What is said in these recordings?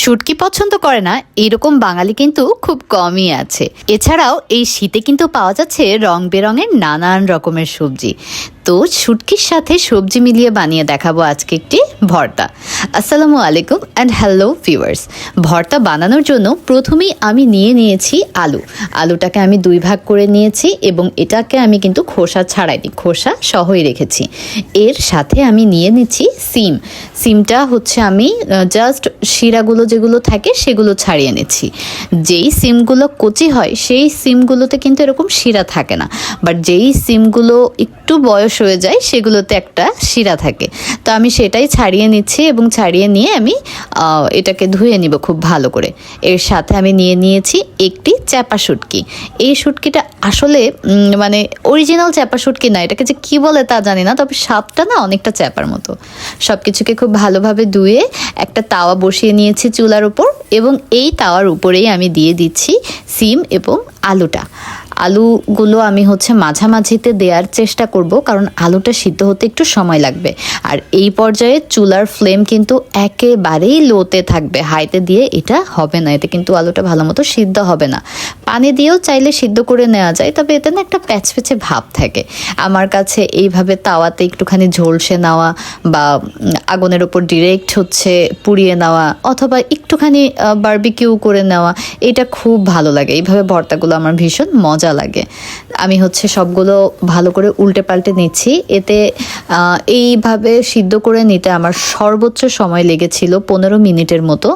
শুটকি পছন্দ করে না এরকম বাঙালি কিন্তু খুব কমই আছে। এছাড়াও এই শীতে কিন্তু পাওয়া যাচ্ছে রং বেরঙের নানান রকমের সবজি। তো শুটকির সাথে সবজি মিলিয়ে বানিয়ে দেখাবো আজকে একটি ভর্তা। আসসালামু আলাইকুম অ্যান্ড হ্যালো ভিউয়ার্স। ভর্তা বানানোর জন্য প্রথমেই আমি নিয়েছি আলুটাকে আমি 2 ভাগ করে নিয়েছি এবং এটাকে আমি কিন্তু খোসা ছাড়াইনি, খোসা সহই রেখেছি। এর সাথে আমি নিচ্ছি সিমটা হচ্ছে আমি জাস্ট শিরাগুলো যেগুলো থাকে সেগুলো ছাড়িয়ে নিচ্ছি। যেই সিমগুলো কচি হয় সেই সিমগুলোতে কিন্তু এরকম শিরা থাকে না, বাট যেই সিমগুলো একটু বয়স হয়ে যায় সেগুলোতে একটা শিরা থাকে। তো আমি সেটাই ছাড়িয়ে নিচ্ছি এবং ছাড়িয়ে নিয়ে আমি এটাকে ধুয়ে নিব খুব ভালো করে। এর সাথে আমি নিয়েছি একটি চ্যাপা শুটকি। এই শুটকিটা আসলে মানে অরিজিনাল চ্যাপা শুটকি না, এটাকে যে কী বলে তা জানি না, তবে স্বাদটা না অনেকটা চ্যাপার মতো। সব কিছুকে খুব ভালোভাবে ধুয়ে একটা তাওয়া বসিয়ে নিয়েছি চুলার উপর এবং এই তাওয়ার উপরেই আমি দিয়ে দিচ্ছি সিম এবং আলুগুলো আমি মাঝামাঝিতে দেওয়ার চেষ্টা করব, কারণ আলুটা সিদ্ধ হতে একটু সময় লাগবে। আর এই পর্যায়ে চুলার ফ্লেম কিন্তু একেবারেই লোতে থাকবে, হাইতে দিয়ে এটা হবে না, এতে কিন্তু আলুটা ভালো মতো সিদ্ধ হবে না। পানি দিয়েও চাইলে সিদ্ধ করে নেওয়া যায়, তবে এতে না একটা প্যাচপ্যাচে ভাব থাকে। আমার কাছে এইভাবে তাওয়াতে একটুখানি ঝলসে নেওয়া বা আগুনের ওপর ডিরেক্ট পুড়িয়ে নেওয়া অথবা একটুখানি বারবিকিউ করে নেওয়া, এটা খুব ভালো লাগে। এইভাবে ভর্তাগুলো আমার ভীষণ মজা লাগে। আমি সবগুলো ভালো করে উল্টে পাল্টে নিচ্ছি। এতে এইভাবে সিদ্ধ করে নিতে আমার সর্বোচ্চ সময় লেগেছিল 15 মিনিটের মতো।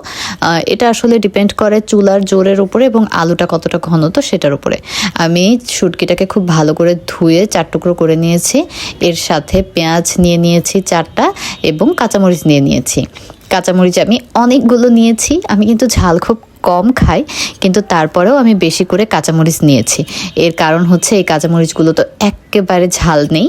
এটা আসলে ডিপেন্ড করে চুলার জোরের উপরে এবং আলুটা কতটা ঘন তো সেটার উপরে। আমি শুটকিটাকে খুব ভালো করে ধুয়ে 4 টুকরো করে নিয়েছি। এর সাথে পেঁয়াজ নিয়েছি 4টা এবং কাঁচামরিচ নিয়েছি। কাঁচামরিচ আমি অনেকগুলো নিয়েছি। আমি কিন্তু ঝাল খুব কম খাই, কিন্তু তারপরেও আমি বেশি করে কাঁচামরিচ নিয়েছি। এর কারণ এই কাঁচামরিচগুলো তো একেবারে ঝাল নেই।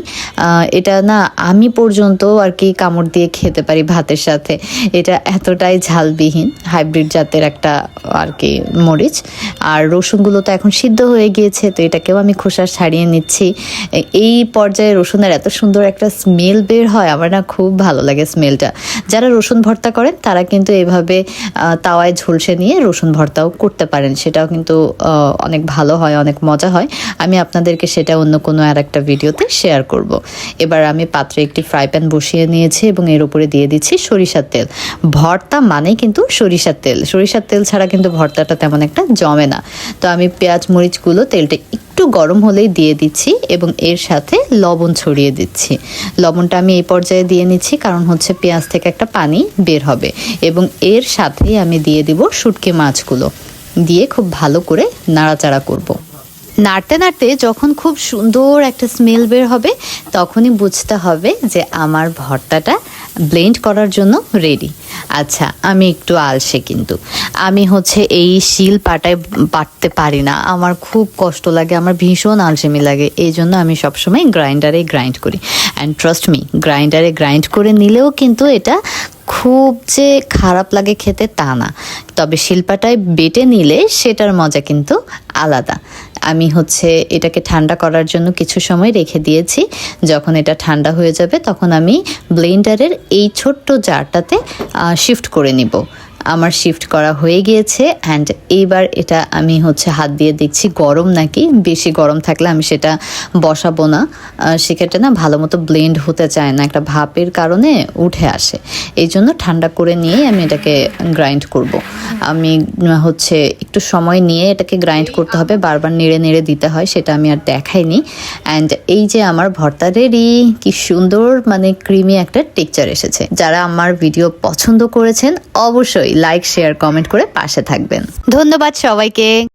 এটা না আমি পর্যন্ত আর কি কামড় দিয়ে খেতে পারি ভাতের সাথে। এটা এতটাই ঝালবিহীন হাইব্রিড জাতের একটা আর কি মরিচ। আর রসুনগুলো তো এখন সিদ্ধ হয়ে গিয়েছে, তো এটাকেও আমি খোসা ছাড়িয়ে নিচ্ছি। এই পর্যায়ে রসুনের এত সুন্দর একটা স্মেল বের হয়, আমার না খুব ভালো লাগে স্মেলটা। যারা রসুন ভর্তা করেন তারা কিন্তু এভাবে তাওয়ায় ঝলসে নিয়ে রসুন ভর্তাও করতে পারেন, সেটাও কিন্তু অনেক ভালো হয়, অনেক মজা হয়। আমি আপনাদেরকে সেটা অন্য কোনো আর একটা ভিডিওতে শেয়ার করব। এবার আমি পাত্রে একটি ফ্রাই প্যান বসিয়ে নিয়েছি এবং এর উপরে দিয়ে দিচ্ছি সরিষার তেল। ভর্তা মানেই কিন্তু সরিষার তেল ছাড়া কিন্তু ভর্তাটা তেমন একটা জমে না। তো আমি পেঁয়াজ মরিচগুলো তেলটা একটু গরম হলেই দিয়ে দিচ্ছি এবং এর সাথে লবণ ছড়িয়ে দিচ্ছি। লবণটা আমি এই পর্যায়ে দিয়ে নিচ্ছি, কারণ পেঁয়াজ থেকে একটা পানি বের হবে। এবং এর সাথেই আমি দিয়ে দিব শুটকি মাছগুলো, দিয়ে খুব ভালো করে নাড়াচাড়া করব। নাড়তে নাড়তে যখন খুব সুন্দর একটা স্মেল বের হবে তখনই বুঝতে হবে যে আমার ভর্তাটা ব্লেন্ড করার জন্য রেডি। আচ্ছা, আমি একটু আলসে, কিন্তু আমি এই শিল পাটায় বাটতে পারি না, আমার খুব কষ্ট লাগে, আমার ভীষণ আলসেমি লাগে। এই জন্য আমি সবসময় গ্রাইন্ডারে গ্রাইন্ড করি। অ্যান্ড ট্রাস্ট মি, গ্রাইন্ডারে গ্রাইন্ড করে নিলেও কিন্তু এটা খুব যে খারাপ লাগে খেতে তা না, তবে শিলপাটায় বেটে নিলে সেটার মজা কিন্তু আলাদা। আমি এটাকে ঠান্ডা করার জন্য কিছু সময় রেখে দিয়েছি। যখন এটা ঠান্ডা হয়ে যাবে তখন আমি ব্লেন্ডারের এই ছোট্ট জারটাতে শিফট করে নিব। আমার শিফট করা হয়ে গিয়েছে। অ্যান্ড এইবার এটা আমি হাত দিয়ে দেখছি গরম নাকি। বেশি গরম থাকলে আমি সেটা বসাবো না, সেক্ষেত্রে না ভালো মতো ব্লেন্ড হতে চায় না, একটা ভাপের কারণে উঠে আসে। এই জন্য ঠান্ডা করে নিয়ে আমি এটাকে গ্রাইন্ড করব। আমি একটু সময় নিয়ে এটাকে গ্রাইন্ড করতে হবে, বারবার নেড়ে নেড়ে দিতে হয়, সেটা আমি আর দেখাইনি। অ্যান্ড এই যে আমার ভর্তা রেডি, কি সুন্দর ক্রিমি একটা টেক্সচার এসেছে। যারা আমার ভিডিও পছন্দ করেছেন অবশ্যই লাইক, শেয়ার, কমেন্ট করে পাশে থাকবেন। ধন্যবাদ সবাইকে।